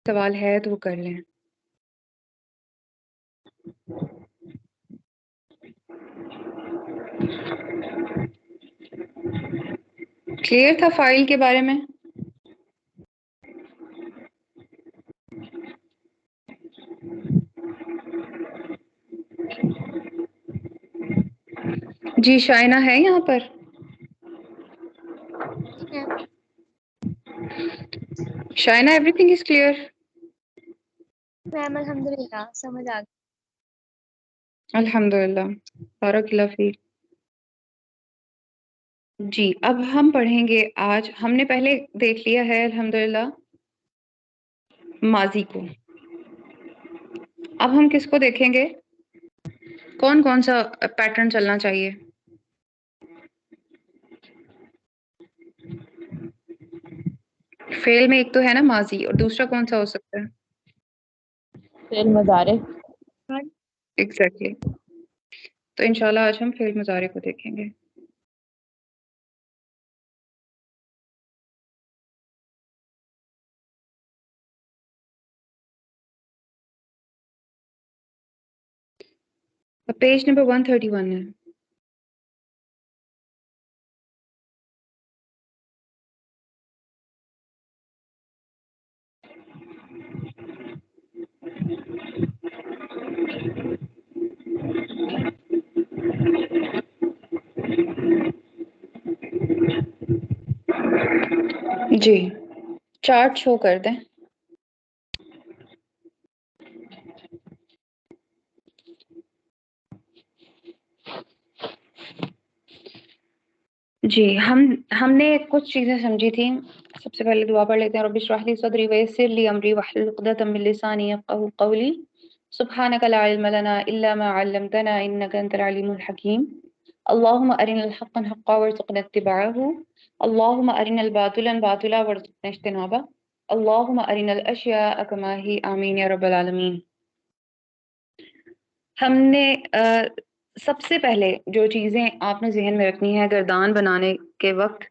सवाल है तो वो कर लें। क्लियर था फाइल के बारे में? जी शाइना है यहाँ पर? Shaina everything is clear? Ma'am अल्हम्दुलिल्लाह समझ आ गई। अल्हम्दुलिल्लाह, बारकल्लाह फीक। जी अब हम पढ़ेंगे। आज हमने पहले देख लिया है अल्हम्दुलिल्लाह माजी को। अब हम किसको देखेंगे? कौन कौन सा पैटर्न चलना चाहिए? फेल में एक तो है ना माजी, और दूसरा कौन सा हो सकता है? फेल मुजारे। एग्जैक्टली। तो इंशाल्लाह आज हम फेल मुजारे को देखेंगे। पेज नंबर 131 है। जी चार्ट शो कर दें। जी हमने कुछ चीजें समझी थी। सबसे पहले दुआ पढ़ लेते हैं। रब्बि इश्रह ली सदरी वयस्सिर ली अमरी वहलुल उक़दतम मिन लिसानी यफ़क़हू क़ौली सुब्हानक ला इल्म लना इल्ला मा अल्लमतना इन्नका अंतल अलीमुल हकीम। अल्लाहुम्मा अरिनल हक़्क़ हक़्क़ा वरज़ुक़ना इत्तिबाअहू अल्लाहुम्मा अरिनल बातिला बातिला वरज़ुक़ना इज्तिनाबा अल्लाहुम्मा अरिनल अश्याअ कमा ही आमीन या रब्बल आलमीन। हमने सबसे पहले जो चीज़ें आपने ज़हन में रखनी है गर्दान बनाने के वक्त,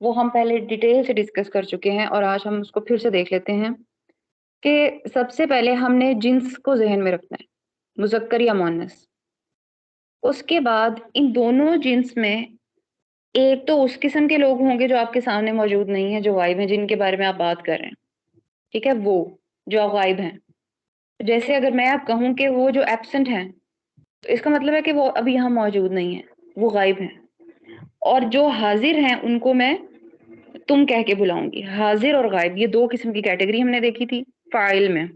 वो हम पहले डिटेल से डिस्कस कर चुके हैं और आज हम उसको फिर से देख लेते हैं कि सबसे पहले हमने जिन्स को ज़हन में रखना है, मुज़क्कर या मुअन्नस। उसके बाद इन दोनों जिन्स में एक तो उस किस्म के लोग होंगे जो आपके सामने मौजूद नहीं है, जो गायब हैं, जिनके बारे में आप बात कर रहे हैं, ठीक है, वो जो गायब हैं। जैसे अगर मैं आप कहूँ कि वो जो एब्सेंट हैं, तो इसका मतलब है कि वो अभी यहाँ मौजूद नहीं है, वो गायब हैं। और जो हाजिर हैं उनको मैं तुम कह के बुलाऊंगी। हाजिर और गायब ये दो किस्म की कैटेगरी हमने देखी थी फाइल में।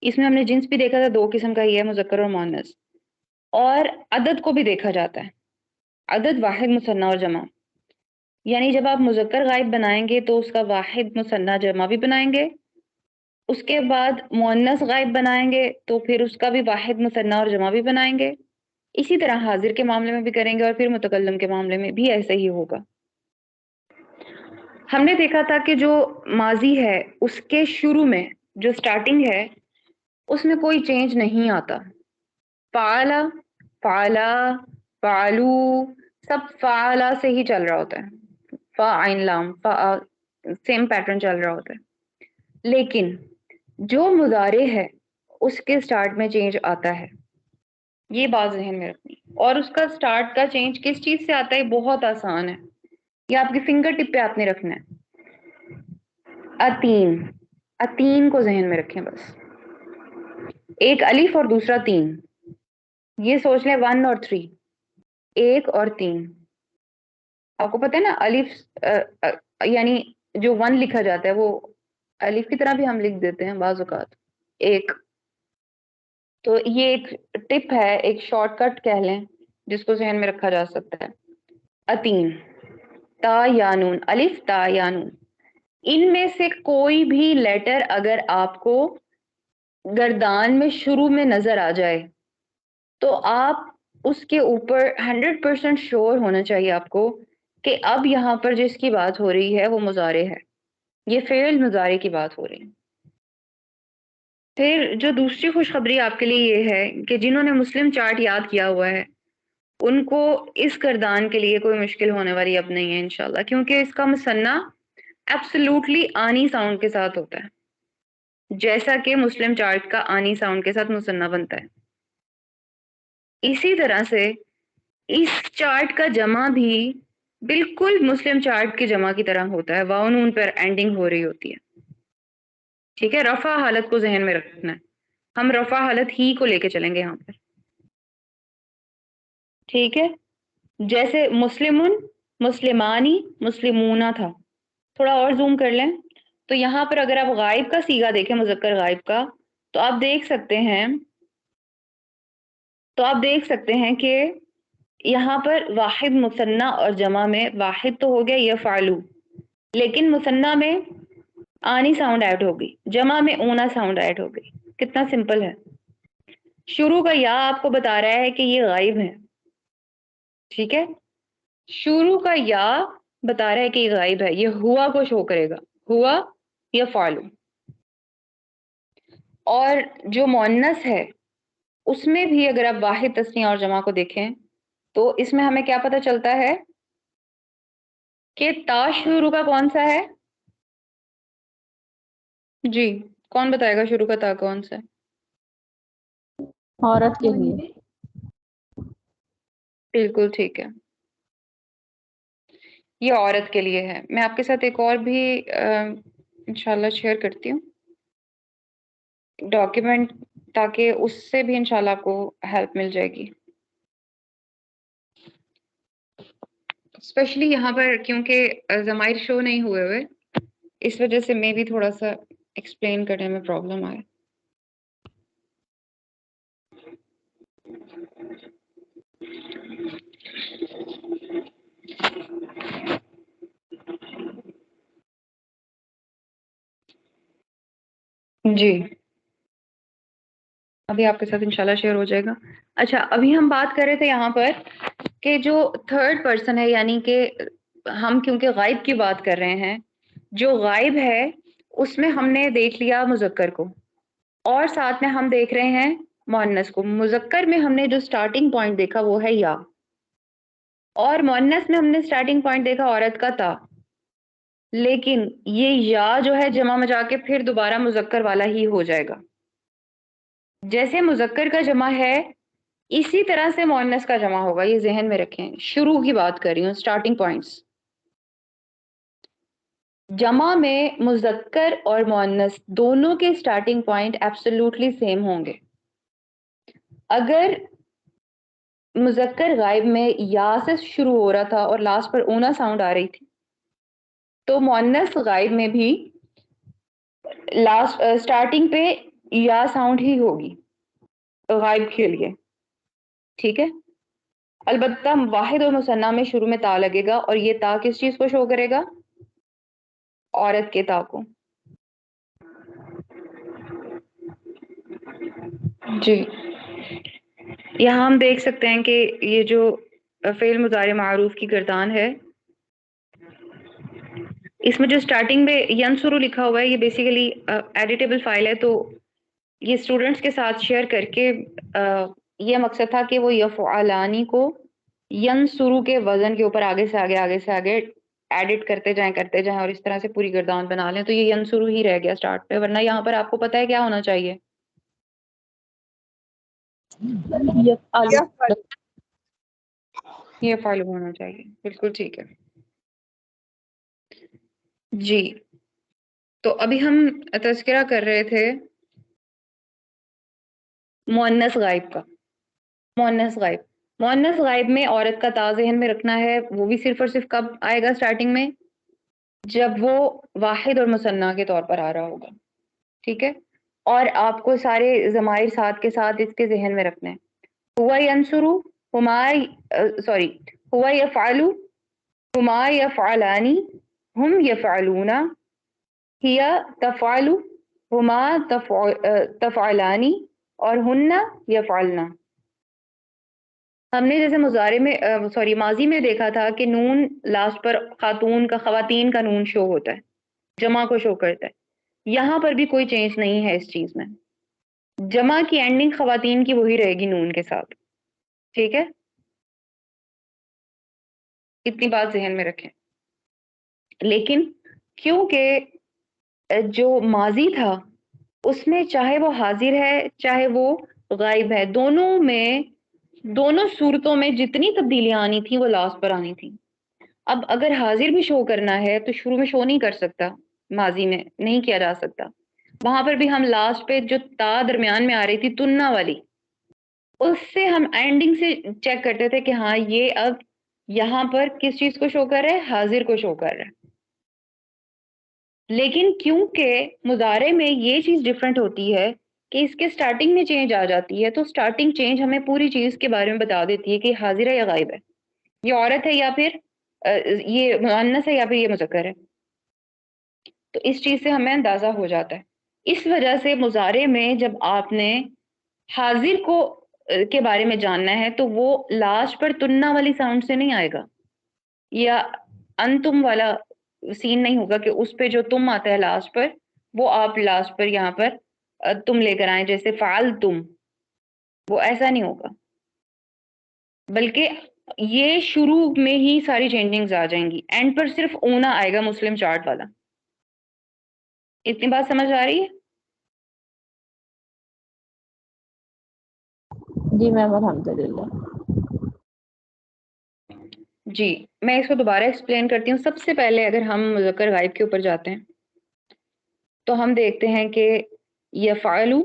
इसमें हमने जिन्स भी देखा था, दो किस्म का ही है, मुज़क्कर और मुअन्नस। और अदद को भी देखा जाता है, अदद वाहिद मुसन्ना और जमा। यानी जब आप मुज़क्कर गायब बनाएंगे तो उसका वाहिद मुसन्ना जमा भी बनाएंगे, उसके बाद मुअन्नस गायब बनाएंगे तो फिर उसका भी वाहिद मुसन्ना और जमा भी बनाएंगे। इसी तरह हाजिर के मामले में भी करेंगे और फिर मुतकल्लम के मामले में भी ऐसे ही होगा। हमने देखा था कि जो माजी है उसके शुरू में जो स्टार्टिंग है उसमें कोई चेंज नहीं आता। फाला, फाला, फालू, सब फाला से ही चल रहा होता है। फा आइन लाम फा, सेम पैटर्न चल रहा होता है। लेकिन जो मुजारे है उसके स्टार्ट में चेंज आता है, ये बात ज़हन में रखनी। और उसका स्टार्ट का चेंज किस चीज से आता है? बहुत आसान है, ये आपकी फिंगर टिप पे आपने रखना है। अतीन, अतीन को ज़हन में रखें बस। एक अलिफ और दूसरा तीन, ये सोच लें 1 और 3, 1 और 3। आपको पता है ना अलिफ यानी जो 1 लिखा जाता है वो अलिफ की तरह भी हम लिख देते हैं बाज़ औक़ात, एक। तो ये एक टिप है, एक शॉर्टकट कह लें, जिसको ज़हन में रखा जा सकता है। अतीन, ता या नून, अलिफ ता या नून, इनमें से कोई भी लेटर अगर आपको गर्दान में शुरू में नजर आ जाए तो आप उसके ऊपर 100% श्योर होना चाहिए आपको कि अब यहाँ पर जिसकी बात हो रही है वो मुजारे है, ये फेल मुजारे की बात हो रही है। फिर जो दूसरी खुशखबरी आपके लिए ये है कि जिन्होंने मुस्लिम चार्ट याद किया हुआ है उनको इस गर्दान के लिए कोई मुश्किल होने वाली अब नहीं है इंशाल्लाह, क्योंकि इसका मुसन्ना एब्सोल्युटली आनी साउंड के साथ होता है। जैसा कि मुस्लिम चार्ट का आनी साउंड के साथ मुसन्ना बनता है। इसी तरह से इस चार्ट का जमा भी बिल्कुल मुस्लिम चार्ट के जमा की तरह होता है, वाव नून पर एंडिंग हो रही होती है। ठीक है, रफा हालत को जहन में रखना है, हम रफा हालत ही को लेके चलेंगे यहाँ पर। ठीक है, जैसे मुस्लिमुन, मुस्लिमानी, मुस्लिमूना था। थोड़ा और जूम कर लें तो यहाँ पर अगर आप गायब का सीगा देखें, मुज़क्कर गायब का, तो आप देख सकते हैं कि यहाँ पर वाहिद मुसन्ना और जमा में वाहिद तो हो गया यफ़अलू, लेकिन मुसन्ना में आनी साउंड ऐड हो गई, जमा में ऊना साउंड ऐड हो गई। कितना सिंपल है। शुरू का या आपको बता रहा है कि ये गायब है। ठीक है, शुरू का या बता रहा है कि ये गायब है, ये हुआ को शो करेगा, हुआ या फालू। और जो मुअन्नस है उसमें भी अगर आप वाहिद, तस्नीया और जमा को देखें तो इसमें हमें क्या पता चलता है कि ता शुरू का कौन सा है? जी, कौन बताएगा शुरू का ता कौन सा है? औरत के लिए। बिल्कुल ठीक है, ये औरत के लिए है। मैं आपके साथ एक और भी इंशाल्लाह शेयर करती हूँ डॉक्यूमेंट, ताकि उससे भी इंशाल्लाह आपको हेल्प मिल जाएगी। स्पेशली यहाँ पर क्योंकि ज़माइर शो नहीं हुए, इस वजह से मैं भी थोड़ा सा एक्सप्लेन करने में प्रॉब्लम आया। जी, अभी आपके साथ इंशाल्लाह शेयर हो जाएगा। अच्छा, अभी हम बात कर रहे थे यहाँ पर कि जो थर्ड पर्सन है, यानी कि हम क्योंकि गायब की बात कर रहे हैं, जो गायब है उसमें हमने देख लिया मुज़क्कर को और साथ में हम देख रहे हैं मुअन्नस को। मुज़क्कर में हमने जो स्टार्टिंग पॉइंट देखा वो है या, और मुअन्नस में हमने स्टार्टिंग पॉइंट देखा औरत का ता। लेकिन ये या जो है जमा में जाके फिर दोबारा मुज़क्कर वाला ही हो जाएगा। जैसे मुज़क्कर का जमा है इसी तरह से मुअन्नस का जमा होगा, ये ज़हन में रखें। शुरू की बात कर रही हूँ, स्टार्टिंग पॉइंट्स। जमा में मुज़क्कर और मुअन्नस दोनों के स्टार्टिंग पॉइंट एब्सोल्युटली सेम होंगे। अगर मुज़क्कर गायब में या से शुरू हो रहा था और लास्ट पर ऊना साउंड आ रही थी, तो मुअन्नस गायब में भी लास्ट स्टार्टिंग पे या साउंड ही होगी गायब के लिए। ठीक है, अलबत्ता वाहिद और मुसन्ना में शुरू में ता लगेगा और ये ता किस चीज को शो करेगा? औरत के ता को। जी, यहाँ हम देख सकते हैं कि ये जो फ़ेल मुज़ारे मारूफ की गर्दान है, इसमें जो स्टार्टिंग में यंसुरु लिखा हुआ है, ये बेसिकली एडिटेबल फाइल है, तो ये स्टूडेंट्स के साथ शेयर करके ये मकसद था कि वो यफ़अलानी को यंसुरु के वज़न के ऊपर आगे से आगे एडिट करते जाएं और इस तरह से पूरी गर्दान बना लें। तो ये यंसुरु ही रह गया स्टार्ट पे, वरना यहाँ पर आपको पता है क्या होना चाहिए? ये फॉलो होना चाहिए। बिल्कुल ठीक है जी। तो अभी हम तज़किरा कर रहे थे मुअन्नस गायब का। मुअन्नस गायब, मुअन्नस गायब में औरत का ता ज़हन में रखना है, वो भी सिर्फ और सिर्फ कब आएगा स्टार्टिंग में? जब वो वाहिद और मुसन्ना के तौर पर आ रहा होगा। ठीक है, और आपको सारे ज़माइर साथ के साथ इसके ज़हन में रखने हैं। हुआ यंसुरु, हुमा सॉरी, हुआ यफ़अलु, हुमा यफ़अलानी, हुम यफ़अलूना, हिया तफ़अलु, हुमा तफ़अलानी और हुन्ना यफ़अलना। हमने जैसे मुज़ारे में सॉरी माज़ी में देखा था कि नून लास्ट पर खातून का, ख़वातीन का नून शो होता है, जमा को शो करता है। यहाँ पर भी कोई चेंज नहीं है इस चीज़ में। जमा की एंडिंग ख़वातीन की वही रहेगी नून के साथ। ठीक है, इतनी बात ज़हन में रखें। लेकिन क्योंकि जो माज़ी था उसमें चाहे वो हाजिर है चाहे वो गायब है, दोनों सूरतों में जितनी तब्दीलियां आनी थी वो लास्ट पर आनी थी। अब अगर हाजिर भी शो करना है तो शुरू में शो नहीं कर सकता, माजी में नहीं किया जा सकता। वहां पर भी हम लास्ट पे जो ता दरमियान में आ रही थी तुन्ना वाली, उससे हम एंडिंग से चेक करते थे कि हाँ ये अब यहाँ पर किस चीज को शो कर रहा है, हाजिर को शो कर रहा है। लेकिन क्योंकि मुजारे में ये चीज डिफरेंट होती है कि इसके स्टार्टिंग में चेंज आ जाती है, तो स्टार्टिंग चेंज हमें पूरी चीज के बारे में बता देती है कि हाजिर है या गायब है, ये औरत है या फिर ये मुअन्नस है या फिर ये मुज़क्कर है। तो इस चीज से हमें अंदाजा हो जाता है। इस वजह से मुजारे में जब आपने हाजिर को के बारे में जानना है तो वो लास्ट पर तुन्ना वाली साउंड से नहीं आएगा, या अनतुम वाला सीन नहीं होगा कि उस पे जो तुम आता है लास्ट पर, वो आप लास्ट पर यहाँ पर तुम लेकर आए जैसे फाल तुम, वो ऐसा नहीं होगा। बल्कि ये शुरू में ही सारी चेंजिंग्स आ जाएंगी, एंड पर सिर्फ ऊना आएगा मुस्लिम चार्ट वाला। इतनी बात समझ आ रही है? जी मैम अल्हम्दुलिल्लाह। जी, मैं इसको दोबारा एक्सप्लेन करती हूँ। सबसे पहले अगर हम मुज़क्कर गायब के ऊपर जाते हैं तो हम देखते हैं कि यफ़अलु,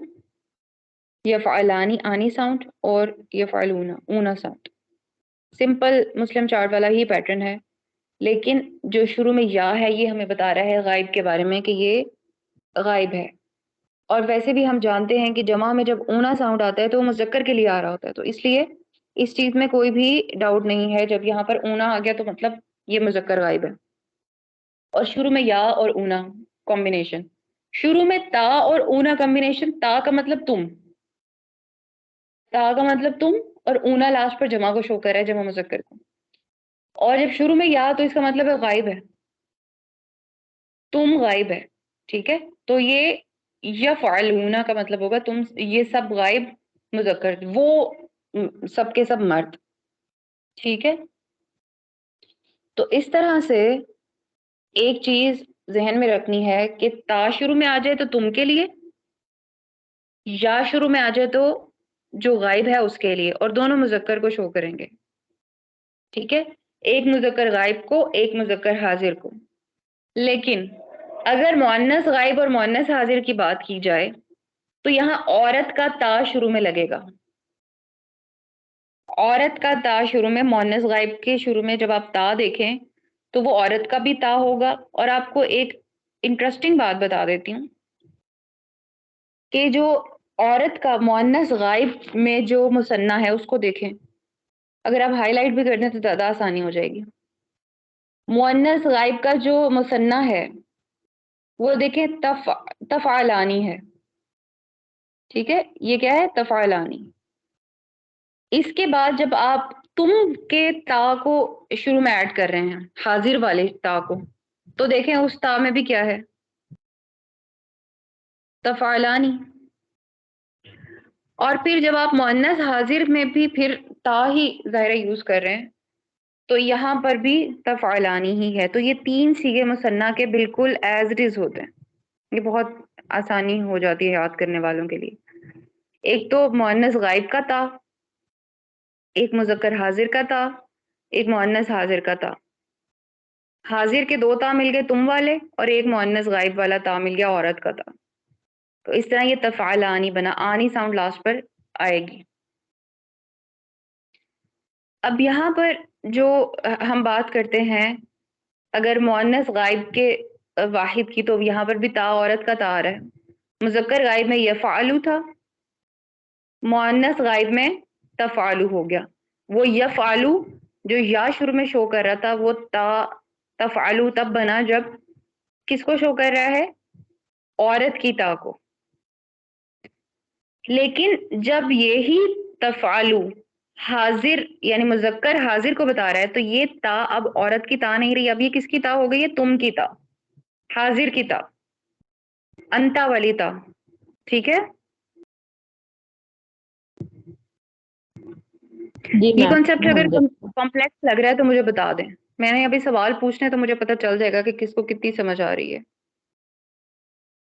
यफ़अलानी आनी साउंड और यफ़अलूना ऊना साउंड। सिंपल मुस्लिम चार्ट वाला ही पैटर्न है, लेकिन जो शुरू में या है ये हमें बता रहा है गायब के बारे में कि ये गायब है। और वैसे भी हम जानते हैं कि जमा में जब ऊना साउंड आता है तो वो मुज़क्कर के लिए आ रहा होता है, तो इसलिए इस चीज में कोई भी डाउट नहीं है। जब यहाँ पर ऊना आ गया तो मतलब ये मुज़क्कर गायब है। और शुरू में या और ऊना कॉम्बिनेशन, शुरू में ता और ऊना कॉम्बिनेशन, ता का मतलब तुम, ता का मतलब तुम, और ऊना लास्ट पर जमा को शो कर रहा है, जमा मुज़क्कर को। और जब शुरू में या तो इसका मतलब है गायब है, तुम गायब है। ठीक है, तो ये यफ़अलूना का मतलब होगा तुम, ये सब गायब मुज़क्कर, वो सबके सब मर्द। ठीक है, तो इस तरह से एक चीज जहन में रखनी है कि ता शुरू में आ जाए तो तुम के लिए, या शुरू में आ जाए तो जो गायब है उसके लिए, और दोनों मुज़क्कर को शो करेंगे। ठीक है, एक मुज़क्कर गायब को, एक मुज़क्कर हाजिर को। लेकिन अगर मुअन्नस गायब और मुअन्नस हाजिर की बात की जाए तो यहाँ औरत का ता शुरू में लगेगा। औरत का ता शुरू में, मुअन्नस गायब के शुरू में जब आप ता देखें तो वो औरत का भी ता होगा। और आपको एक इंटरेस्टिंग बात बता देती हूँ कि जो औरत का मुअन्नस गायब में जो मुसन्ना है उसको देखें, अगर आप हाईलाइट भी कर दें तो ज़्यादा आसानी हो जाएगी। मुअन्नस गायब का जो मुसन्ना है वो देखें, तफ़अलानी है। ठीक है, ये क्या है, तफ़अलानी। इसके बाद जब आप तुम के ता को शुरू में ऐड कर रहे हैं, हाजिर वाले ता को, तो देखें उस ता में भी क्या है, तफ़अलानी। और फिर जब आप मुअन्नस हाजिर में भी फिर ता ही ज़ाहिरा यूज कर रहे हैं तो यहाँ पर भी तफ़अलानी ही है। तो ये तीन सीगे मुसन्ना के बिल्कुल एज इट इज होते हैं। ये बहुत आसानी हो जाती है याद करने वालों के लिए। एक तो मुअन्नस गायब का ता, एक मुज़क्कर हाजिर का ता, एक मुअन्नस हाजिर का ता। हाजिर के दो ता मिल गए तुम वाले, और एक मुअन्नस गायब वाला ता मिल गया औरत का ता। तो इस तरह ये तफ़अलानी बना, आनी साउंड लास्ट पर आएगी। अब यहाँ पर जो हम बात करते हैं, अगर मुअन्नस गायब के वाहिद की, तो यहाँ पर भी ता औरत का ता आ रहा है। मुज़क्कर गायब में यफ़अलु था, मुअन्नस गायब में तफ़अलु हो गया। वो यफ़अलु जो या शुरू में शो कर रहा था वो ता तफ़अलु तब बना जब किसको शो कर रहा है, औरत की ता को। लेकिन जब यही तफ़अलु हाजिर यानी मुज़क्कर हाजिर को बता रहा है तो ये ता अब औरत की ता नहीं रही, अब ये किसकी ता हो गई है, तुम की ता, हाजिर की ता, अंता वाली ता। ठीक है, जी ये मैम कॉन्सेप्ट अगर अल्हम्दुलिल्लाह। कॉम्प्लेक्स लग रहा है तो मुझे बता दें। मैंने अभी सवाल पूछने तो मुझे पता चल जाएगा कि किसको कितनी समझ आ रही है।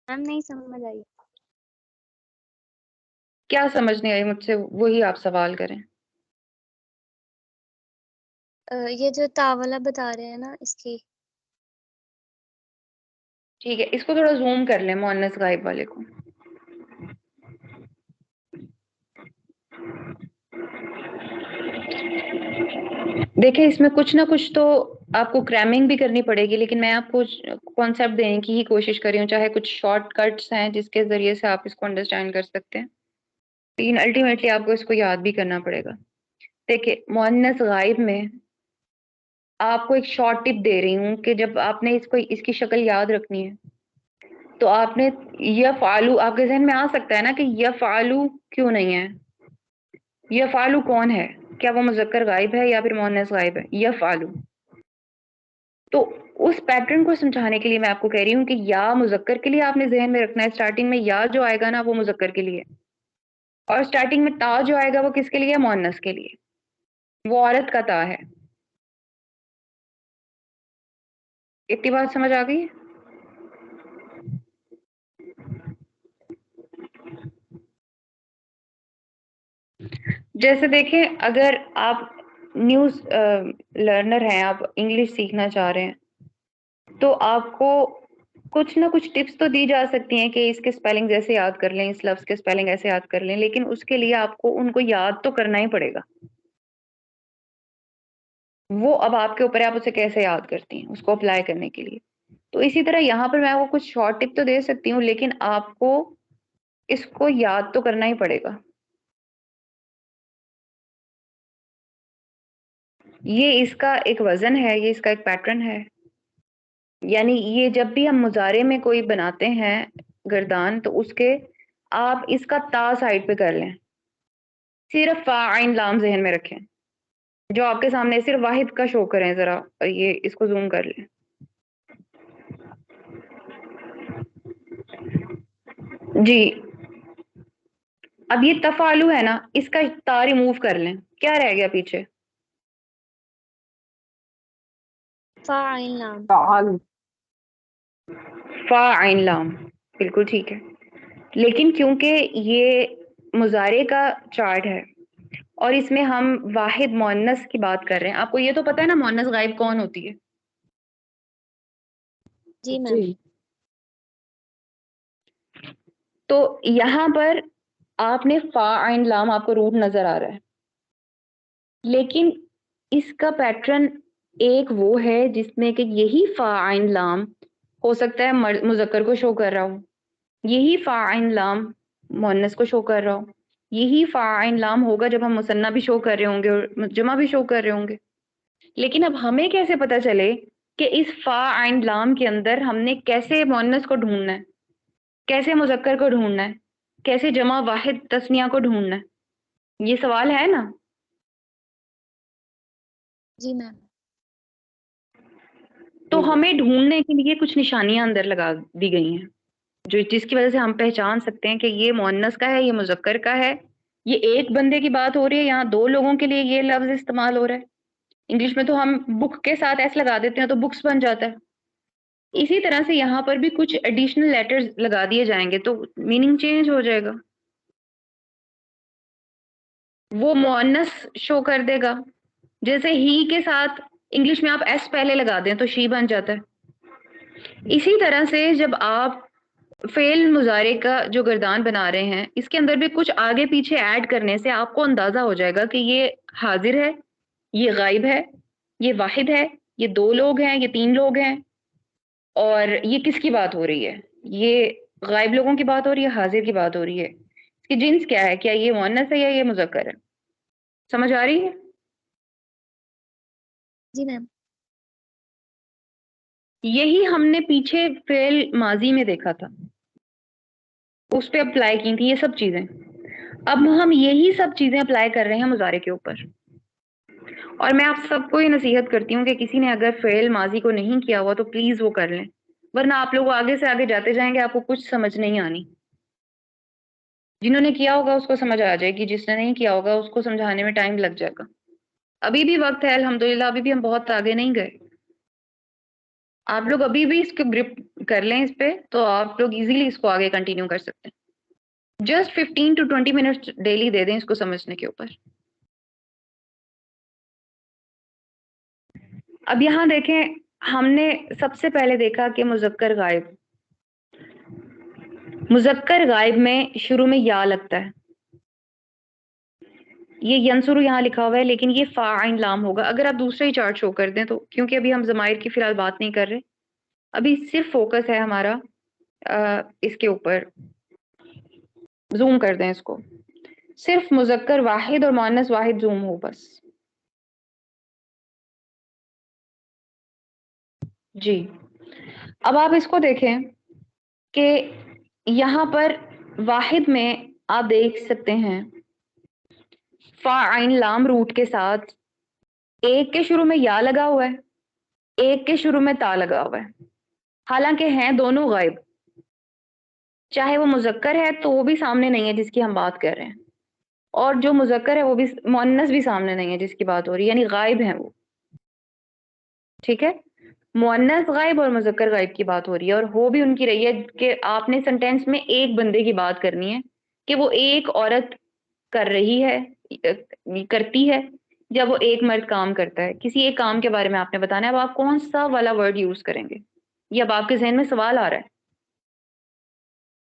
मैम नहीं समझ आई। क्या समझ नहीं आई मुझसे, वही आप सवाल करें। ये जो तावला बता रहे हैं ना इसकी। ठीक है, इसको थोड़ा जूम कर लें मुअन्नस गायब वाले को। देखिए इसमें कुछ ना कुछ तो आपको क्रैमिंग भी करनी पड़ेगी, लेकिन मैं आपको कॉन्सेप्ट देने की ही कोशिश कर रही हूँ, चाहे कुछ शॉर्टकट्स हैं जिसके जरिए से आप इसको अंडरस्टैंड कर सकते हैं, लेकिन अल्टीमेटली आपको इसको याद भी करना पड़ेगा। देखिए मुअन्नस गायब में आपको एक शॉर्ट टिप दे रही हूँ कि जब आपने इसको इसकी शक्ल याद रखनी है तो आपने यफ़अलु, आपके ज़हन में आ सकता है ना कि यफ़अलु क्यों नहीं है? यफ़अलु कौन है? क्या वो मुज़क्कर गायब है या फिर मुअन्नस गायब है? यफ़अलु। तो उस पैटर्न को समझाने के लिए मैं आपको कह रही हूँ कि या मुज़क्कर के लिए आपने ज़हन में रखना है, स्टार्टिंग में या जो आएगा ना वो मुज़क्कर के लिए, और स्टार्टिंग में ता जो आएगा वो किसके लिए है? मुअन्नस के लिए। वो औरत का ता है। इतनी बात समझ आ गई? जैसे देखें, अगर आप न्यूज़ लर्नर हैं, आप इंग्लिश सीखना चाह रहे हैं, तो आपको कुछ ना कुछ टिप्स तो दी जा सकती हैं कि इसके स्पेलिंग ऐसे याद कर लें, इस लफ्ज़ के स्पेलिंग ऐसे याद कर लें, लेकिन उसके लिए आपको उनको याद तो करना ही पड़ेगा। वो अब आपके ऊपर है, आप उसे कैसे याद करती हैं, उसको अप्लाई करने के लिए। तो इसी तरह यहाँ पर मैं आपको कुछ शॉर्ट टिप तो दे सकती हूँ, लेकिन आपको इसको याद तो करना ही पड़ेगा। ये इसका एक वज़न है, ये इसका एक पैटर्न है। यानी ये जब भी हम मुज़ारे में कोई बनाते हैं गर्दान, तो उसके आप इसका ता साइड पे कर लें। सिर्फ़ फ़ा आइन लाम ज़हन में रखें। जो आपके सामने सिर्फ़ वाहिद का शो करें ज़रा, ये इसको ज़ूम कर लें। जी। अब ये तफ़ालु है ना, इसका ता रिमूव कर लें। क्या रह गया पीछे? फ़ाइल नाम। ताल फ़ा आइन लाम, बिल्कुल ठीक है। लेकिन क्योंकि ये मुज़ारे का चार्ट है और इसमें हम वाहिद मुअन्नस की बात कर रहे हैं, आपको ये तो पता है ना मुअन्नस गायब कौन होती है? जी मैम। जी तो यहाँ पर आपने फ़ा आइन लाम, आपको रूट नज़र आ रहा है, लेकिन इसका पैटर्न एक वो है जिसमें कि यही फ़ा आइन लाम हो सकता है मुज़क्कर को शो कर रहा हो, यही फ़ा आइन लाम मुअन्नस को शो कर रहा हो, यही फ़ा आइन लाम होगा जब हम मुसन्ना भी शो कर रहे होंगे और जमा भी शो कर रहे होंगे। लेकिन अब हमें कैसे पता चले कि इस फ़ा आइन लाम के अंदर हमने कैसे मुअन्नस को ढूँढना है, कैसे मुज़क्कर को ढूँढना है, कैसे जमा वाहिद तस्निया को ढूँढना है? ये सवाल है ना? जी मैम। तो हमें ढूँढने के लिए कुछ निशानियाँ अंदर लगा दी गई हैं, जो जिसकी वज़ह से हम पहचान सकते हैं कि ये मुअन्नस का है, ये मुज़क्कर का है, ये एक बंदे की बात हो रही है, यहाँ 2 लोगों के लिए ये लफ़्ज़ इस्तेमाल हो रहा है। इंग्लिश में तो हम बुक के साथ एस लगा देते हैं तो बुक्स बन जाता है। इसी तरह से यहाँ पर भी कुछ एडिशनल लेटर्स लगा दिए जाएँगे तो मीनिंग चेंज हो जाएगा। वो मुअन्नस शो कर देगा। जैसे ही के साथ इंग्लिश में आप एस पहले लगा दें तो शी बन जाता है। इसी तरह से जब आप फ़ेल मुज़ारे का जो गर्दान बना रहे हैं, इसके अंदर भी कुछ आगे पीछे ऐड करने से आपको अंदाज़ा हो जाएगा कि ये हाज़िर है, ये गायब है, ये वाहिद है, ये 2 लोग हैं, ये 3 लोग हैं, और ये किसकी बात हो रही है? ये गायब लोगों की बात हो रही है, हाज़िर की बात हो रही है। इसकी जिन्स क्या है? क्या ये मुअन्नस है या ये मुज़क्कर है? समझ आ रही है? जी मैम। यही हमने पीछे फ़ेल माज़ी में देखा था। उस पे अप्लाई की थी ये सब चीज़ें। अब हम यही सब चीज़ें अप्लाई कर रहे हैं मुज़ारे के ऊपर। और मैं आप सबको ये नसीहत करती हूँ कि किसी ने अगर फ़ेल माज़ी को नहीं किया हुआ तो प्लीज़ वो कर लें। वरना आप लोग आगे से आगे जाते जाएँगे, आपको कुछ समझ नहीं आनी। जिन्होंने किया होगा उसको समझ आ जाएगी, जिसने नहीं किया होगा उसको समझाने में टाइम लग जाएगा। अभी भी वक़्त है अल्हम्दुलिल्लाह, अभी भी हम बहुत आगे नहीं गए। आप लोग अभी भी इसको ग्रिप कर लें इस पे, तो आप लोग ईज़िली इसको आगे कंटिन्यू कर सकते हैं। जस्ट 15 to 20 मिनट्स डेली दे दें इसको समझने के ऊपर। अब यहाँ देखें, हमने सबसे पहले देखा कि मुज़क्कर गायब, मुज़क्कर गायब में शुरू में या लगता है, ये यंसुरु यहाँ लिखा हुआ है लेकिन ये फ़ाइन लाम होगा। अगर आप दूसरा ही चार्ट शो कर दें तो, क्योंकि अभी हम ज़माइर की फिलहाल बात नहीं कर रहे, अभी सिर्फ फोकस है हमारा इसके ऊपर। जूम कर दें इसको, सिर्फ मुज़क्कर वाहिद और मुअन्नस वाहिद जूम हो बस। जी, अब आप इसको देखें कि यहाँ पर वाहिद में आप देख सकते हैं फा आइन लाम रूट के साथ एक के शुरू में या लगा हुआ है, एक के शुरू में ता लगा हुआ है, हालांकि हैं दोनों गायब। चाहे वो मुज़क्कर है तो वो भी सामने नहीं है जिसकी हम बात कर रहे हैं, और जो मुज़क्कर है वो भी, मुअन्नस भी सामने नहीं है जिसकी बात हो रही है, यानी गायब है वो। ठीक है, मुअन्नस गायब और मुज़क्कर गायब की बात हो रही है, और हो भी उनकी रही है कि आपने सेंटेंस में एक बंदे की बात करनी है कि वो एक औरत कर रही है, करती है, जब वो एक मर्द काम करता है। किसी एक काम के बारे में आपने बताना है, अब आप कौन सा वाला वर्ड यूज करेंगे, ये अब आपके जहन में सवाल आ रहा है।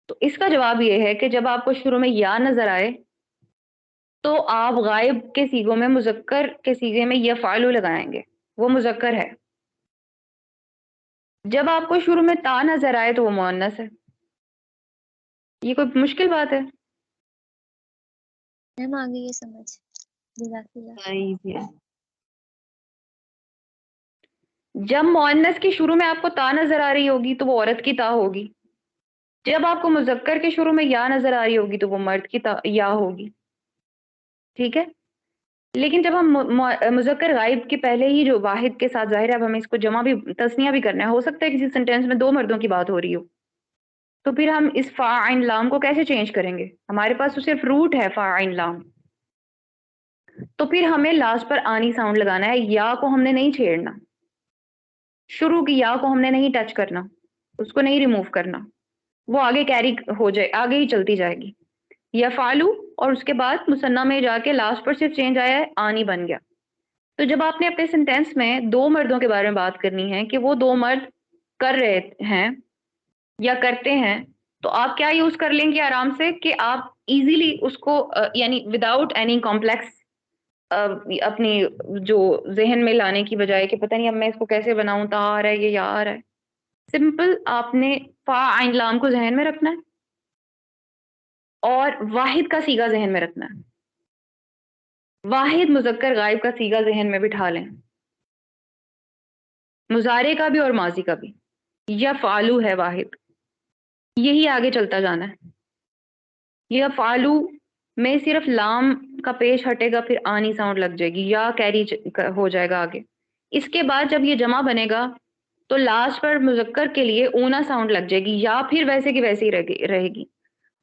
तो इसका जवाब ये है कि जब आपको शुरू में या नजर आए तो आप गायब के सीगों में मुज़क्कर के सीगे में यफ़अलु लगाएंगे, वो मुज़क्कर है। जब आपको शुरू में ता नजर आए तो वो मुअन्नस है। ये कोई मुश्किल बात है? मैम आ गई ये समझ। जज़ाकल्लाह। सही है। जब मुअन्नस के शुरू में आपको ता नजर आ रही होगी तो वो औरत की ता होगी, जब आपको मुज़क्कर के शुरू में या नजर आ रही होगी तो वो मर्द की ता या होगी। ठीक है, लेकिन जब हम मुज़क्कर गायब के पहले ही जो वाहिद के साथ, ज़ाहिर है अब हमें इसको जमा भी तस्निया भी करना है, हो सकता है किसी सेंटेंस में दो मर्दों की बात हो रही हो, तो फिर हम इस फा आइन लाम को कैसे चेंज करेंगे? हमारे पास तो सिर्फ रूट है फा आइन लाम, तो फिर हमें लास्ट पर आनी साउंड लगाना है। या को हमने नहीं छेड़ना, शुरू की या को हमने नहीं टच करना, उसको नहीं रिमूव करना, वो आगे कैरी हो जाए, आगे ही चलती जाएगी। या फालू, और उसके बाद मुसन्ना में जाके लास्ट पर सिर्फ चेंज आया है, आनी बन गया। तो जब आपने अपने सेंटेंस में दो मर्दों के बारे में बात करनी है कि वो दो मर्द कर रहे हैं या करते हैं, तो आप क्या यूज कर लेंगे आराम से कि आप इजीली उसको यानी विदाउट एनी कॉम्प्लेक्स अपनी जो जहन में लाने की बजाय कि पता नहीं अब मैं इसको कैसे बनाऊं, ता आ रहा है ये या आ रहा है, सिंपल आपने फा आइन लाम को जहन में रखना है और वाहिद का सीगा जहन में रखना है। वाहिद मुज़क्कर गायब का सीगा जहन में बिठा लें, मुजारे का भी और माजी का भी। या फालू है वाहिद, यही आगे चलता जाना है। या फालू में सिर्फ लाम का पेश हटेगा, फिर आनी साउंड लग जाएगी, या कैरी हो जाएगा आगे। इसके बाद जब ये जमा बनेगा तो लास्ट पर मुज़क्कर के लिए ऊना साउंड लग जाएगी, या फिर वैसे की वैसे ही रहेगी।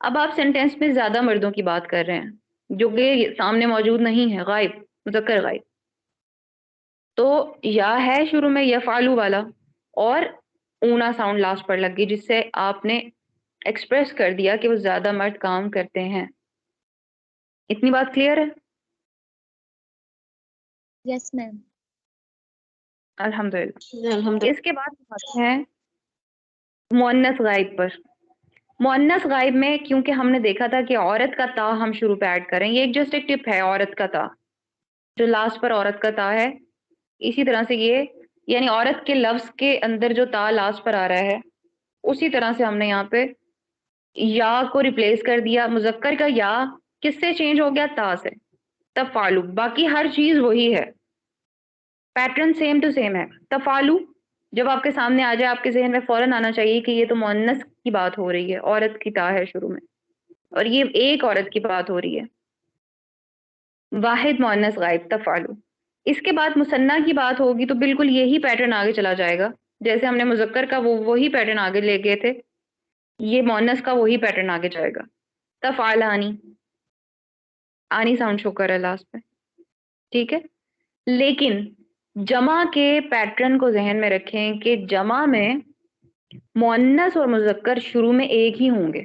अब आप सेंटेंस में ज्यादा मर्दों की बात कर रहे हैं जो कि सामने मौजूद नहीं है, गायब, मुज़क्कर गायब, तो या है शुरू में यफ़अलु वाला और ऊना साउंड लास्ट पर लग गई, जिससे आपने एक्सप्रेस कर दिया कि वो ज्यादा मर्द काम करते हैं। इतनी बात क्लियर है? Yes ma'am. अल्हम्दुलिल्लाह। अल्हम्दुलिल्लाह। इसके बाद आते हैं मुअन्नस गायब पर। मुअन्नस गायब में क्योंकि हमने देखा था कि औरत का ता हम शुरू पे ऐड करें, ये एक जस्ट एक टिप है, औरत का ता जो लास्ट पर औरत का ता है, इसी तरह से ये, यानी औरत के लफ्ज के अंदर जो ता लास्ट पर आ रहा है उसी तरह से हमने यहाँ पे या को रिप्लेस कर दिया। मुज़क्कर का या किससे चेंज हो गया? ता से। तफ़ालु, बाकी हर चीज वही है, पैटर्न सेम टू सेम है। तफ़ालु जब आपके सामने आ जाए आपके ज़हन में फौरन आना चाहिए कि ये तो मुअन्नस की बात हो रही है, औरत की ता है शुरू में, और ये एक औरत की बात हो रही है। वाहिद मुअन्नस गायब तफ़ालु। इसके बाद मुसन्ना की बात होगी तो बिल्कुल यही पैटर्न आगे चला जाएगा, जैसे हमने मुज़क्कर का वही पैटर्न आगे ले गए थे, ये मुअन्नस का वही पैटर्न आगे जाएगा। तफ़अलानी, आनी साउंड शो कर है लास्ट पे। ठीक है, लेकिन जमा के पैटर्न को जहन में रखें कि जमा में मुअन्नस और मुज़क्कर शुरू में एक ही होंगे।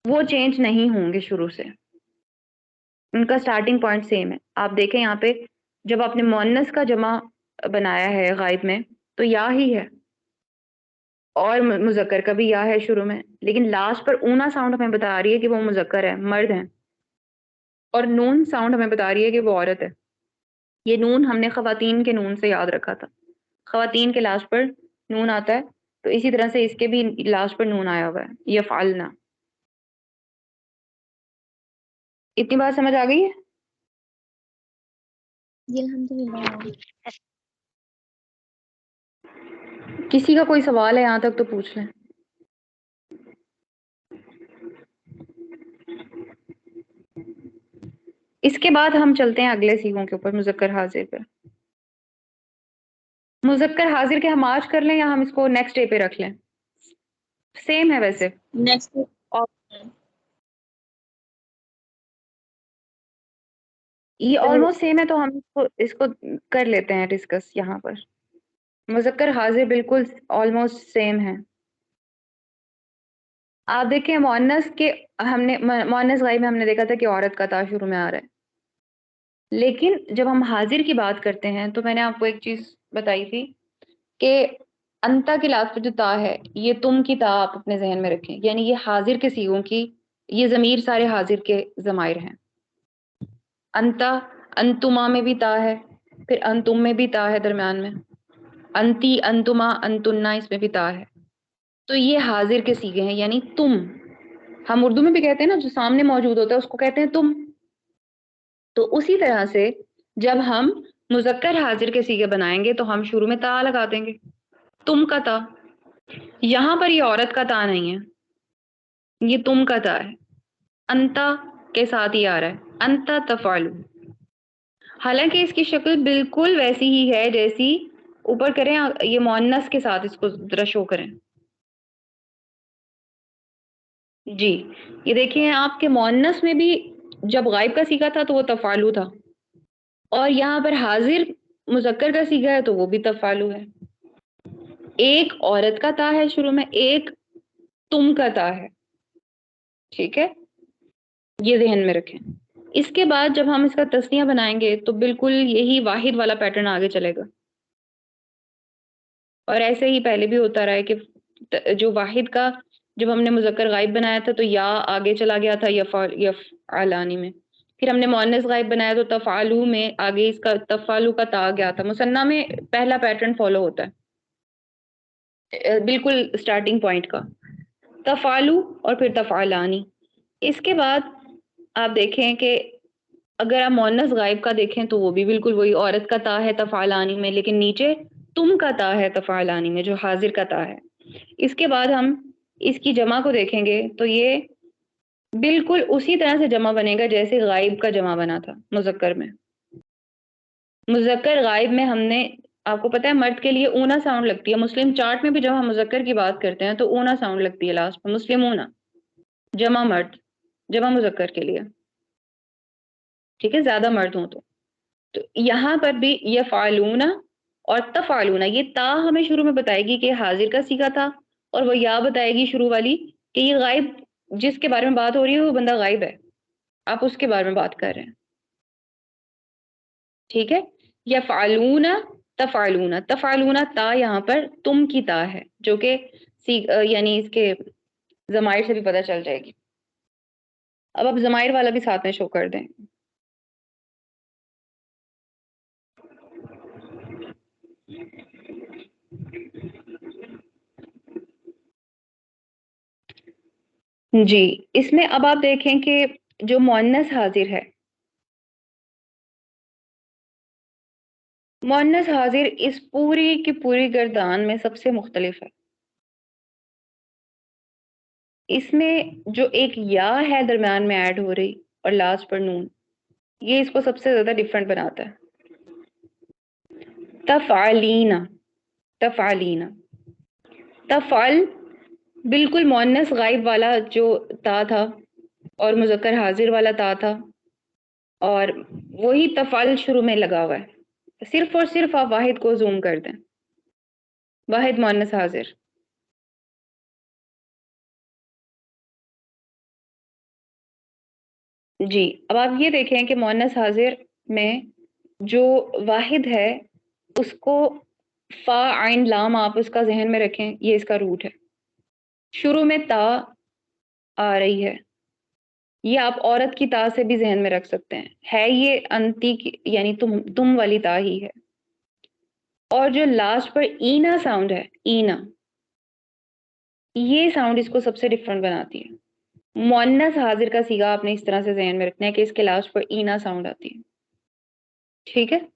वो चेंज नहीं होंगे शुरू से, उनका स्टार्टिंग पॉइंट सेम है। आप देखें यहाँ पे जब आपने मुअन्नस का जमा बनाया है गायब में तो या ही है, और मुजक्कर का भी या है शुरू में, लेकिन लास्ट पर ऊना साउंड हमें बता रही है कि वो मुजक्कर है, मर्द है, और नून साउंड हमें बता रही है कि वो औरत है। ये नून हमने खवातीन के नून से याद रखा था, खवातीन के लास्ट पर नून आता है, तो इसी तरह से इसके भी लास्ट पर नून आया हुआ है, यफ़अलना। इतनी बात समझ आ गई है? जी अल्हम्दुलिल्लाह मैम। किसी का कोई सवाल है यहाँ तक तो पूछ लें। इसके बाद हम चलते हैं अगले सीगों के ऊपर, मुज़क्कर हाजिर पे। मुज़क्कर हाजिर के हम आज कर लें या हम इसको नेक्स्ट डे पे रख लें? सेम है वैसे। नेक्स्ट ये ऑलमोस्ट सेम है, तो हम इसको इसको कर लेते हैं डिस्कस यहाँ पर। मुज़क्कर हाजिर बिल्कुल ऑलमोस्ट सेम है। आप देखें मुअन्नस के, हमने मुअन्नस गायब में हमने देखा था कि औरत का ता शुरू में आ रहा है, लेकिन जब हम हाजिर की बात करते हैं तो मैंने आपको एक चीज बताई थी कि अंता के लास्ट पे जो ता है, ये तुम की ता आप अपने जहन में रखें, यानी ये हाजिर के सीगों की, ये जमीर सारे हाजिर के जमायर हैं। अंता, अंतुमा में भी ता है, फिर अंतुम में भी ता है दरम्यान में, अंती, अंतुमा, अंतुन्ना इसमें भी ता है। तो ये हाजिर के सीगे हैं, यानी तुम। हम उर्दू में भी कहते हैं ना, जो सामने मौजूद होता है उसको कहते हैं तुम। तो उसी तरह से जब हम मुज़क्कर हाजिर के सीगे बनाएंगे तो हम शुरू में ता लगा देंगे, तुम का ता। यहाँ पर ये औरत का ता नहीं है, ये तुम का ता है, अंता के साथ ही आ रहा है, अंता तफालू। हालांकि इसकी शक्ल बिल्कुल वैसी ही है जैसी ऊपर करें, ये मुअन्नस के साथ इसको जरा शो करें। जी, ये देखिए आपके मुअन्नस में भी जब गायब का सीगा था तो वो तफालू था, और यहाँ पर हाजिर मुज़क्कर का सीगा है तो वो भी तफालू है। एक औरत का ता है शुरू में, एक तुम का ता है, ठीक है, ये ध्यान में रखें। इसके बाद जब हम इसका तस्निया बनाएंगे तो बिल्कुल यही वाहिद वाला पैटर्न आगे चलेगा, और ऐसे ही पहले भी होता रहा है कि जो वाहिद का जब हमने मुज़क्कर गायब बनाया था तो या आगे चला गया था यफ़अलानी में, फिर हमने मुअन्नस गायब बनाया तो तफ़ालू में आगे इसका तफ़ालू का ता गया था। मुसन्ना में पहला पैटर्न फॉलो होता है, बिल्कुल स्टार्टिंग पॉइंट का, तफ़ालू और फिर तफ़अलानी। इसके बाद आप देखें कि अगर आप मुअन्नस गायब का देखें तो वो भी बिल्कुल वही, औरत का ता है तफ़अलानी में, लेकिन नीचे तुम का ता है तफ़अलानी में, जो हाजिर का ता है। इसके बाद हम इसकी जमा को देखेंगे तो ये बिल्कुल उसी तरह से जमा बनेगा जैसे गायब का जमा बना था मुज़क्कर में। मुज़क्कर गायब में हमने, आपको पता है मर्द के लिए ऊना साउंड लगती है, मुस्लिम चार्ट में भी जब हम मुज़क्कर की बात करते हैं तो ऊना साउंड लगती है लास्ट में, मुस्लिम ऊना, जमा मर्द, जमा मुज़क्कर के लिए, ठीक है, ज्यादा मर्द हों तो यहाँ पर भी ये फालूना और तफालूना, ये ता हमें शुरू में बताएगी कि हाजिर का सीगा था, और वो या बताएगी शुरू वाली कि ये गायब, जिसके बारे में बात हो रही है वो बंदा गायब है, आप उसके बारे में बात कर रहे हैं, ठीक है। या फालूना तफालूना, तफालूना ता यहाँ पर तुम की ता है, जो कि यानी इसके जमाइर से भी पता चल जाएगी। अब आप जमाइर वाला भी साथ में शो कर दें। जी, इसमें अब आप देखें कि जो मुअन्नस हाजिर है, मुअन्नस हाजिर इस पूरी की पूरी गर्दान में सबसे मुख्तलिफ है। इसमें जो एक या है दरम्यान में ऐड हो रही और लास्ट पर नून, ये इसको सबसे ज्यादा डिफरेंट बनाता है। तफअलीना, तफअलीना, तफअल बिल्कुल मुअन्नस गायब वाला जो ता था और मुज़क्कर हाजिर वाला ता था, और वही तफअल शुरू में लगा हुआ है। सिर्फ और सिर्फ आप वाहिद को जूम कर दें, वाहिद मुअन्नस हाजिर, जी, अब आप ये देखें कि मुअन्नस हाज़िर में जो वाहिद है उसको फ़ा आइन लाम आप उसका ज़हन में रखें, ये इसका रूट है। शुरू में ता आ रही है, ये आप औरत की ता से भी ज़हन में रख सकते हैं। है ये अंती की यानी तुम वाली ता ही है। और जो लास्ट पर ईना साउंड है, ईना, ये साउंड इसको सबसे डिफरेंट बनाती है। मुअन्नस हाज़िर का सीगा आपने इस तरह से ज़हन में रखना है कि इसके लास्ट पर ईना साउंड आती है। ठीक है?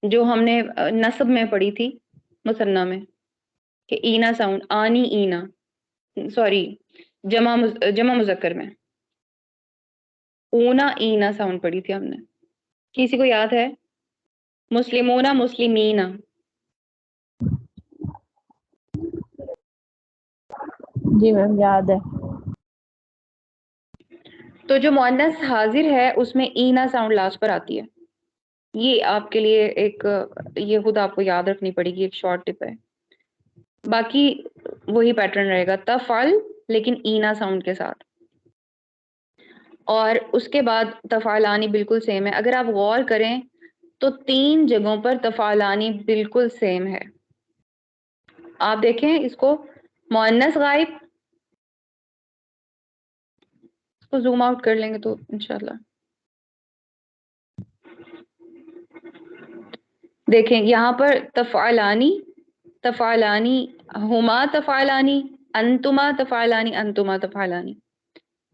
जो हमने नस्ब में पढ़ी थी मुसन्ना में कि ईना साउंड आनी ईना, सॉरी जमा मुज़क्कर में ऊना ईना साउंड पढ़ी थी हमने। किसी को याद है? मुस्लिमूना मुस्लिमीना, जी मैम याद है। तो जो मुअन्नस हाजिर है उसमें ईना साउंड लास्ट पर आती है। ये आपके लिए एक ये खुद आपको याद रखनी पड़ेगी, एक शॉर्ट टिप है। बाकी वही पैटर्न रहेगा, तफल लेकिन ईना साउंड के साथ। और उसके बाद तफालानी बिल्कुल सेम है। अगर आप गौर करें तो 3 जगहों पर तफालानी बिल्कुल सेम है। आप देखें इसको, मुअन्नस गायब, इसको जूम आउट कर लेंगे तो इंशाल्लाह देखें। यहाँ पर तफालानी तफालानी, हुमा तफालानी, अंतुमा तफालानी, अंतुमा तफालानी।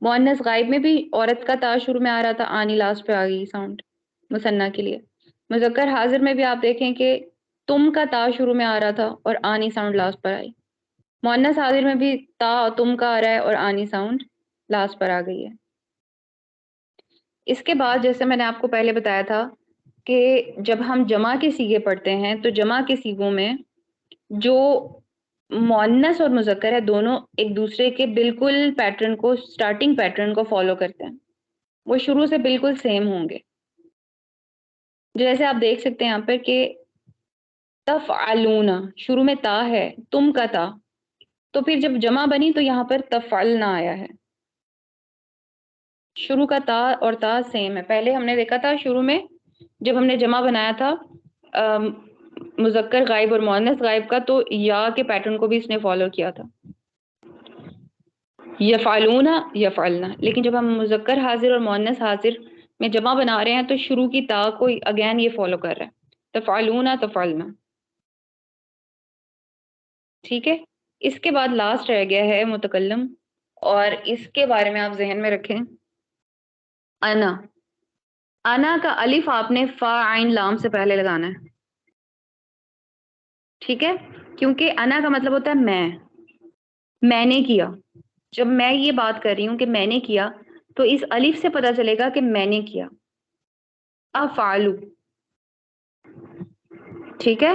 मुअन्नस गायब में भी औरत का ता शुरू में आ रहा था, आनी लास्ट पे आ गई साउंड मुसन्ना के लिए। मुज़क्कर हाजिर में भी आप देखें कि तुम का ता शुरू में आ रहा था और आनी साउंड लास्ट पर आई। मुअन्नस हाजिर में भी ता और तुम का आ रहा है और आनी साउंड लास्ट पर आ गई है। इसके बाद जैसे मैंने आपको पहले बताया था कि जब हम जमा के सीगे पढ़ते हैं तो जमा के सीगों में जो मुअन्नस और मुज़क्कर है दोनों एक दूसरे के बिल्कुल पैटर्न को, स्टार्टिंग पैटर्न को फॉलो करते हैं। वो शुरू से बिल्कुल सेम होंगे। जैसे आप देख सकते हैं यहाँ पर कि तफ़अलूना शुरू में ता है, तुम का ता, तो फिर जब जमा बनी तो यहाँ पर तफ़अलना आया है। शुरू का ता और ता सेम है। पहले हमने देखा था शुरू में जब हमने जमा बनाया था मुज़क्कर गायब और मुअन्नस गायब का, तो या के पैटर्न को भी इसने फॉलो किया था, यफ़अलूना यफ़अलना। लेकिन जब हम मुज़क्कर हाजिर और मुअन्नस हाजिर में जमा बना रहे हैं तो शुरू की ता को अगेन ये फॉलो कर रहा है, तफ़अलूना तफ़अलना। ठीक है? इसके बाद लास्ट रह गया है मुतकल्लम, और इसके बारे में आप ज़हन में रखें, अना। अना का अलिफ आपने फ़ा आइन लाम से पहले लगाना है। ठीक है? क्योंकि अना का मतलब होता है मैं, मैंने किया। जब मैं ये बात कर रही हूँ कि मैंने किया, तो इस अलिफ से पता चलेगा कि मैंने किया। अफ़ालू, ठीक है?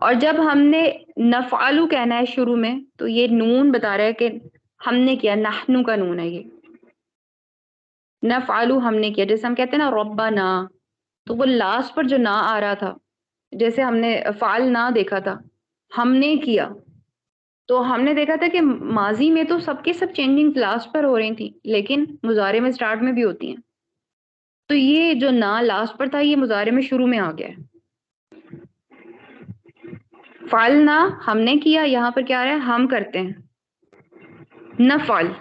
और जब हमने नफ़अलू कहना है शुरू में, तो ये नून बता रहा है कि हमने किया, नहनु का नून है ये। नफ़अलू हमने किया, जैसे हम कहते हैं ना रब्बना, तो वो लास्ट पर जो ना आ रहा था, जैसे हमने फ़ाल ना देखा था, हमने किया, तो हमने देखा था कि माज़ी में तो सबके सब चेंजिंग लास्ट पर हो रही थी, लेकिन मुज़ारे में स्टार्ट में भी होती हैं। तो ये जो ना लास्ट पर था, ये मुज़ारे में शुरू में आ गया है। फ़अलना हमने किया, यहाँ पर क्या आ रहा है, हम करते हैं। नफ़अल,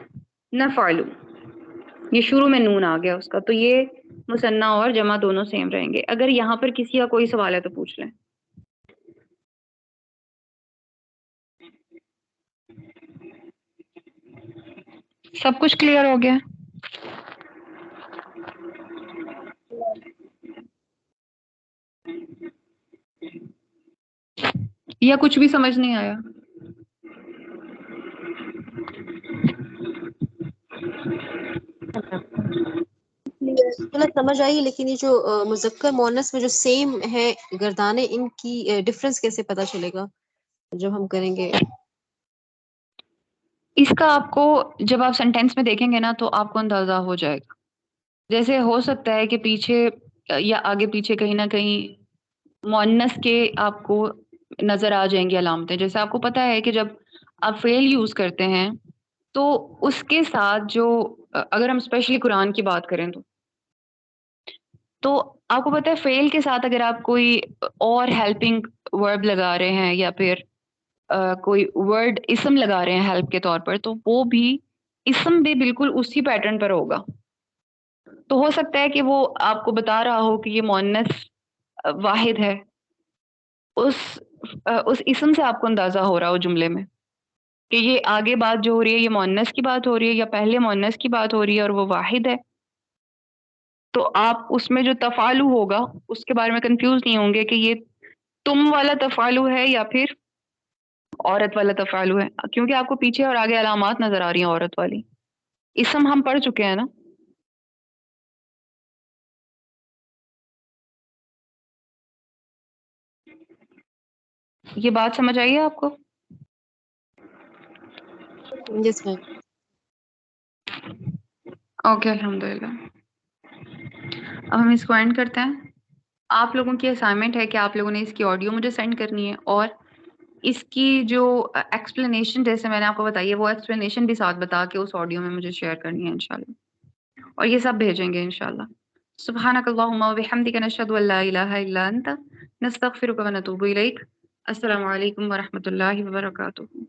नफ़अलू, ये शुरू में नून आ गया उसका, तो ये मुसन्ना और जमा दोनों सेम रहेंगे। अगर यहाँ पर किसी का कोई सवाल है तो पूछ लें। सब कुछ क्लियर हो गया? या कुछ भी समझ नहीं आया? मतलब समझ आई, लेकिन ये जो मुज़क्कर मुअन्नस में जो सेम है गर्दाने, इनकी डिफरेंस कैसे पता चलेगा जब हम करेंगे? इसका आपको जब आप सेंटेंस में देखेंगे ना तो आपको अंदाजा हो जाएगा। जैसे हो सकता है कि पीछे या आगे पीछे कहीं ना कहीं मुअन्नस के आपको नजर आ जाएंगी अलामतें। जैसे आपको पता है कि जब आप फेल यूज करते हैं तो उसके साथ जो अगर हम स्पेशली कुरान की बात करें तो आपको पता है फेल के साथ अगर आप कोई और हेल्पिंग वर्ब लगा रहे हैं या फिर कोई वर्ड इसम लगा रहे हैं हेल्प के तौर पर, तो वो भी इसम भी बिल्कुल उसी पैटर्न पर होगा। तो हो सकता है कि वो आपको बता रहा हो कि ये मुअन्नस वाहिद है, उस उस इसम से आपको अंदाजा हो रहा हो जुमले में कि ये आगे बात जो हो रही है ये मुअन्नस की बात हो रही है या पहले मुअन्नस की बात हो रही है और वो वाहिद है। तो आप उसमें जो तफालु होगा उसके बारे में कंफ्यूज नहीं होंगे कि ये तुम वाला तफालु है या फिर औरत वाला तफालु है, क्योंकि आपको पीछे और आगे अलामात नजर आ रही हैं औरत वाली। इसम हम पढ़ चुके हैं ना। ये बात समझ आई है आपको? Yes ma'am. ओके, अल्हम्दुलिल्लाह। अब हम इसको एंड करते हैं। आप लोगों की असाइनमेंट है कि आप लोगों ने इसकी ऑडियो मुझे सेंड करनी है और इसकी जो एक्सप्लेनेशन जैसे मैंने आपको बताई है वो एक्सप्लेनेशन भी साथ बता के उस ऑडियो में मुझे शेयर करनी है इंशाल्लाह, और ये सब भेजेंगे इंशाल्लाह। सुब्हानकल्लाहुम्मा व बिहम्दिका नशहदु अल्ला इलाहा इल्ला अंता नस्तगफिरुका व नतूबु इलैक। अस्सलामु अलैकुम व रहमतुल्लाहि व बरकातुहू।